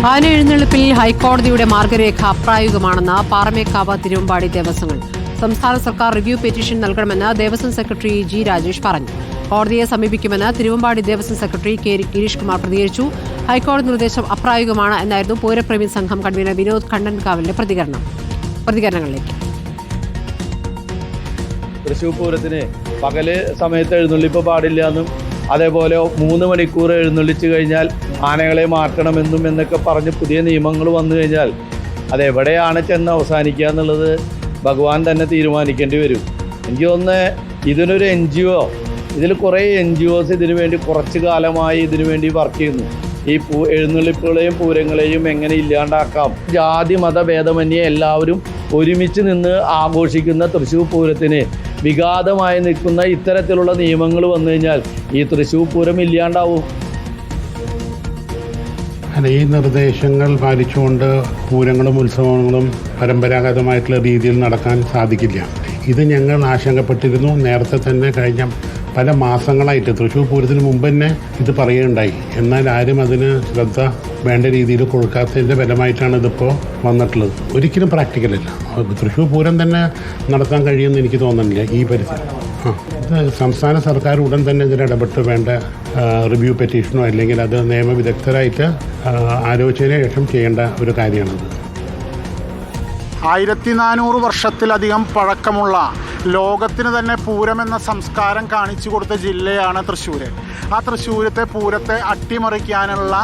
ആന എഴുന്നള്ളിപ്പിൽ ഹൈക്കോടതിയുടെ മാർഗരേഖ അപ്രായോഗികമാണെന്ന് പാറമേക്കാവ് തിരുവമ്പാടി ദേവസ്വങ്ങൾ. സംസ്ഥാന സർക്കാർ റിവ്യൂ പെറ്റീഷൻ നൽകണമെന്ന് ദേവസ്വം സെക്രട്ടറി ജി രാജേഷ് പറഞ്ഞു. കോടതിയെ സമീപിക്കുമെന്ന് തിരുവമ്പാടി ദേവസ്വം സെക്രട്ടറി കെ ഗിരീഷ് കുമാർ പ്രതികരിച്ചു. ഹൈക്കോടതി നിർദ്ദേശം അപ്രായോഗികമാണ് എന്നായിരുന്നു പൂരപ്രേമി സംഘം കൺവീനർ വിനോദ് കണ്ണൻകാവിലെ പ്രതികരണങ്ങളിലേക്ക്. തൃശ്ശൂർ പൂരത്തിന് പകല് സമയത്ത് എഴുന്നള്ളിപ്പ് പാടില്ല എന്നും അതേപോലെ 3 മണിക്കൂർ എഴുന്നള്ളിച്ചു കഴിഞ്ഞാൽ ആനകളെ മാറ്റണമെന്നും എന്നൊക്കെ പറഞ്ഞ് പുതിയ നിയമങ്ങൾ വന്നു കഴിഞ്ഞാൽ അതെവിടെയാണ് ചെന്ന് അവസാനിക്കുക എന്നുള്ളത് ഭഗവാൻ തന്നെ തീരുമാനിക്കേണ്ടി വരും. എനിക്ക് തോന്നുന്നത് ഇതിനൊരു NGO, ഇതിൽ കുറേ NGOs ഇതിനു വേണ്ടി കുറച്ച് കാലമായി ഇതിനു വേണ്ടി വർക്ക് ചെയ്യുന്നു. ഈ എഴുന്നള്ളിപ്പുകളെയും പൂരങ്ങളെയും എങ്ങനെ ഇല്ലാണ്ടാക്കാം, ജാതി മതഭേദമന്യേ എല്ലാവരും ഒരുമിച്ച് നിന്ന് ആഘോഷിക്കുന്ന തൃശ്ശൂർ പൂരത്തിന് വിഘാതമായി നിൽക്കുന്ന ഇത്തരത്തിലുള്ള നിയമങ്ങൾ വന്നു കഴിഞ്ഞാൽ ഈ തൃശ്ശൂർ പൂരം ഇല്ലാണ്ടാവും. ഈ നിർദ്ദേശങ്ങൾ പാലിച്ചുകൊണ്ട് പൂരങ്ങളും ഉത്സവങ്ങളും പരമ്പരാഗതമായിട്ടുള്ള രീതിയിൽ നടക്കാൻ സാധിക്കില്ല. ഇത് ഞങ്ങൾ ആശങ്കപ്പെട്ടിരുന്നു. നേരത്തെ തന്നെ കഴിഞ്ഞ പല മാസങ്ങളായിട്ട് തൃശ്ശൂർ പൂരത്തിന് മുമ്പ് തന്നെ ഇത് പറയുകയുണ്ടായി. എന്നാൽ ആരും അതിന് ശ്രദ്ധ വേണ്ട രീതിയിൽ കൊടുക്കാത്തതിൻ്റെ ഫലമായിട്ടാണ് ഇതിപ്പോൾ വന്നിട്ടുള്ളത്. ഒരിക്കലും പ്രാക്ടിക്കലല്ല. തൃശ്ശൂർ പൂരം തന്നെ നടത്താൻ കഴിയുമെന്ന് എനിക്ക് തോന്നുന്നില്ല ഈ പരിസരം. ഇത് സംസ്ഥാന സർക്കാർ ഉടൻ തന്നെ ഇതിൽ ഇടപെട്ട് വേണ്ട റിവ്യൂ പെറ്റീഷനോ അല്ലെങ്കിൽ അത് നിയമവിദഗ്ധരായിട്ട് ആലോചനയ്ക്ക് ശേഷം ചെയ്യേണ്ട ഒരു കാര്യമാണത്. 1400 വർഷത്തിലധികം പഴക്കമുള്ള ലോകത്തിന് തന്നെ പൂരമെന്ന സംസ്കാരം കാണിച്ചു കൊടുത്ത ജില്ലയാണ് തൃശ്ശൂർ. ആ തൃശ്ശൂരത്തെ പൂരത്തെ അട്ടിമറിക്കാനുള്ള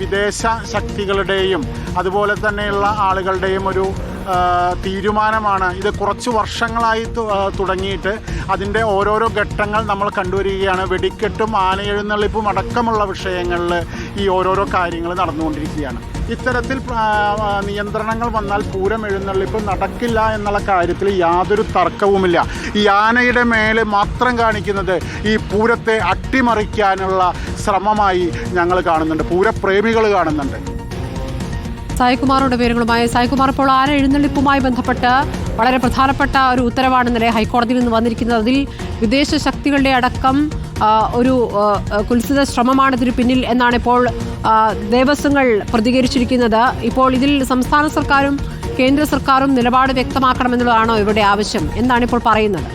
വിദേശ ശക്തികളുടെയും അതുപോലെ തന്നെയുള്ള ആളുകളുടെയും ഒരു തീരുമാനമാണ് ഇത്. കുറച്ച് വർഷങ്ങളായി തുടങ്ങിയിട്ട് അതിൻ്റെ ഓരോരോ ഘട്ടങ്ങൾ നമ്മൾ കണ്ടുവരികയാണ്. വെടിക്കെട്ടും ആനയെഴുന്നള്ളിപ്പും അടക്കമുള്ള വിഷയങ്ങളിൽ ഈ ഓരോരോ കാര്യങ്ങൾ നടന്നുകൊണ്ടിരിക്കുകയാണ്. ഇത്തരത്തിൽ നിയന്ത്രണങ്ങൾ വന്നാൽ പൂരം എഴുന്നള്ളിപ്പ് നടക്കില്ല എന്നുള്ള കാര്യത്തിൽ യാതൊരു തർക്കവുമില്ല. ഈ ആനയുടെ മേലെ മാത്രം കാണിക്കുന്നത് ഈ പൂരത്തെ അട്ടിമറിക്കാനുള്ള ശ്രമമായി ഞങ്ങൾ കാണുന്നുണ്ട്, പൂരപ്രേമികൾ കാണുന്നുണ്ട്. സായികുമാറുടെ പേരുകളുമായി സായികുമാർ, ഇപ്പോൾ ആന എഴുന്നള്ളിപ്പുമായി ബന്ധപ്പെട്ട് വളരെ പ്രധാനപ്പെട്ട ഒരു ഉത്തരവാണ് ഇന്നലെ ഹൈക്കോടതിയിൽ നിന്ന് വന്നിരിക്കുന്നത്. അതിൽ വിദേശ ശക്തികളുടെ അടക്കം ഒരു കുൽസിത ശ്രമമാണ് ഇതിന് പിന്നിൽ എന്നാണ് ഇപ്പോൾ ദേവസ്വങ്ങൾ പ്രതികരിച്ചിരിക്കുന്നത്. ഇപ്പോൾ ഇതിൽ സംസ്ഥാന സർക്കാരും കേന്ദ്ര സർക്കാരും നിലപാട് വ്യക്തമാക്കണമെന്നുള്ളതാണോ ഇവരുടെ ആവശ്യം? എന്താണ് ഇപ്പോൾ പറയുന്നത്?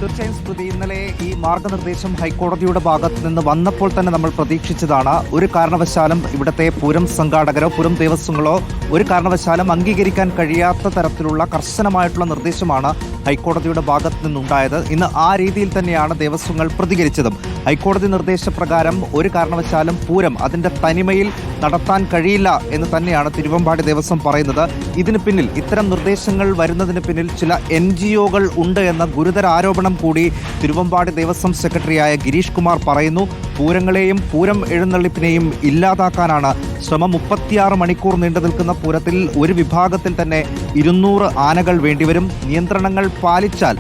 തീർച്ചയായും സ്മൃതി, ഇന്നലെ ഈ മാർഗനിർദ്ദേശം ഹൈക്കോടതിയുടെ ഭാഗത്ത് നിന്ന് വന്നപ്പോൾ തന്നെ നമ്മൾ പ്രതീക്ഷിച്ചതാണ്. ഒരു കാരണവശാലും ഇവിടുത്തെ പൂരം സംഘാടകരോ പൂരം ദേവസ്വങ്ങളോ ഒരു കാരണവശാലും അംഗീകരിക്കാൻ കഴിയാത്ത തരത്തിലുള്ള കർശനമായിട്ടുള്ള നിർദ്ദേശമാണ് ഹൈക്കോടതിയുടെ ഭാഗത്ത് നിന്നുണ്ടായത്. ഇന്ന് ആ രീതിയിൽ തന്നെയാണ് ദേവസ്വങ്ങൾ പ്രതികരിച്ചതും. ഹൈക്കോടതി നിർദ്ദേശപ്രകാരം ഒരു കാരണവശാലും പൂരം അതിൻ്റെ തനിമയിൽ നടത്താൻ കഴിയില്ല എന്ന് തന്നെയാണ് തിരുവമ്പാടി ദേവസ്വം പറയുന്നത്. ഇതിന് പിന്നിൽ, ഇത്തരം നിർദ്ദേശങ്ങൾ വരുന്നതിന് പിന്നിൽ ചില NGOകൾ ഉണ്ട് എന്ന ഗുരുതര ആരോപണം കൂടി തിരുവമ്പാടി ദേവസ്വം സെക്രട്ടറിയായ ഗിരീഷ് കുമാർ പറയുന്നു. പൂരങ്ങളെയും പൂരം എഴുന്നള്ളിപ്പിനെയും ഇല്ലാതാക്കാനാണ് ശ്രമം. 36 മണിക്കൂർ നീണ്ടു നിൽക്കുന്ന പൂരത്തിൽ ഒരു വിഭാഗത്തിൽ തന്നെ 200 ആനകൾ വേണ്ടിവരും. നിയന്ത്രണങ്ങൾ പാലിച്ചാൽ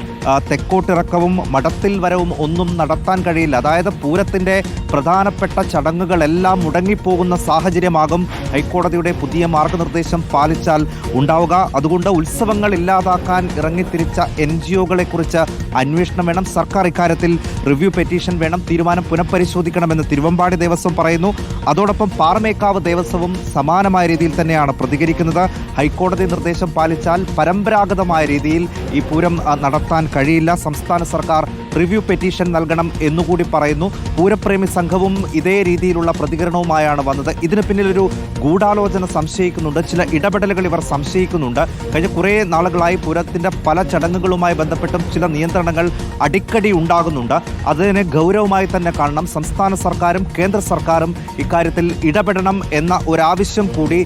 തെക്കോട്ടിറക്കവും മഠത്തിൽ വരവും ഒന്നും നടത്താൻ കഴിയില്ല. അതായത് പൂരത്തിൻ്റെ പ്രധാനപ്പെട്ട ചടങ്ങുകളെല്ലാം മുടങ്ങിപ്പോകുന്ന സാഹചര്യമാകും ഹൈക്കോടതിയുടെ പുതിയ മാർഗനിർദ്ദേശം പാലിച്ചാൽ ഉണ്ടാവുക. അതുകൊണ്ട് ഉത്സവങ്ങൾ ഇല്ലാതാക്കാൻ ഇറങ്ങിത്തിരിച്ച NGOകളെ കുറിച്ച് അന്വേഷണം വേണം. സർക്കാർ ഇക്കാര്യത്തിൽ റിവ്യൂ പെറ്റീഷൻ വേണം. തീരുമാനം പുനഃപരിശോധിക്കണമെന്ന് തിരുവമ്പാടി ദേവസ്വം പറയുന്നു. അതോടൊപ്പം പാറമേക്കാവ് ദേവസ്വവും സമാനമായ രീതിയിൽ തന്നെയാണ് പ്രതികരിക്കുന്നത്. ഹൈക്കോടതി നിർദ്ദേശം പാലിച്ചാൽ പരമ്പരാഗതമായ രീതിയിൽ ഈ പൂരം നടത്താൻ കഴിയില്ല. സംസ്ഥാന സർക്കാർ റിവ്യൂ പെറ്റീഷൻ നൽകണം എന്നുകൂടി പറയുന്നു. പൂരപ്രേമി സംഘവും ഇതേ രീതിയിലുള്ള പ്രതികരണവുമായാണ് വന്നത്. ഇതിന് പിന്നിലൊരു ഗൂഢാലോചന സംശയിക്കുന്നുണ്ട്. ചില ഇടപെടലുകൾ ഇവർ സംശയിക്കുന്നുണ്ട്. കഴിഞ്ഞ കുറേ നാളുകളായി പൂരത്തിൻ്റെ പല ചടങ്ങുകളുമായി ബന്ധപ്പെട്ടും ചില നിയന്ത്രണങ്ങൾ അടിക്കടി ഉണ്ടാകുന്നുണ്ട്. അതിനെ ഗൗരവമായി തന്നെ കാണണം. സംസ്ഥാന സർക്കാരും കേന്ദ്ര സർക്കാരും ഇക്കാര്യത്തിൽ ഇടപെടണം എന്ന ഒരാവശ്യം കൂടി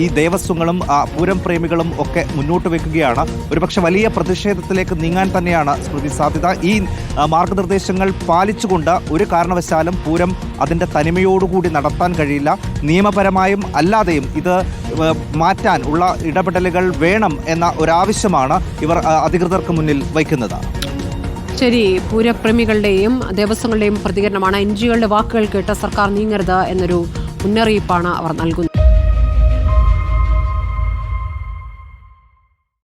ഈ ദേവസ്വങ്ങളും പൂരം പ്രേമികളും ഒക്കെ മുന്നോട്ട് വെക്കുകയാണ്. ഒരുപക്ഷെ വലിയ പ്രതിഷേധത്തിലേക്ക് നീങ്ങാൻ തന്നെയാണ് സ്മൃതി സാധ്യത. ഈ മാർഗനിർദ്ദേശങ്ങൾ പാലിച്ചുകൊണ്ട് ഒരു കാരണവശാലും പൂരം അതിൻ്റെ തനിമയോടുകൂടി നടത്താൻ കഴിയില്ല. നിയമപരമായും അല്ലാതെയും ഇത് മാറ്റാൻ ഉള്ള ഇടപെടലുകൾ വേണം എന്ന ഒരാവശ്യമാണ് ഇവർ അധികൃതർക്ക് മുന്നിൽ വയ്ക്കുന്നത്. ശരി, പൂരപ്രേമികളുടെയും ദേവസ്വങ്ങളുടെയും പ്രതികരണമാണ്. NGOകളുടെ വാക്കുകൾ കേട്ട് സർക്കാർ നീങ്ങരുത് എന്നൊരു മുന്നറിയിപ്പാണ് അവർ നൽകുന്നത്.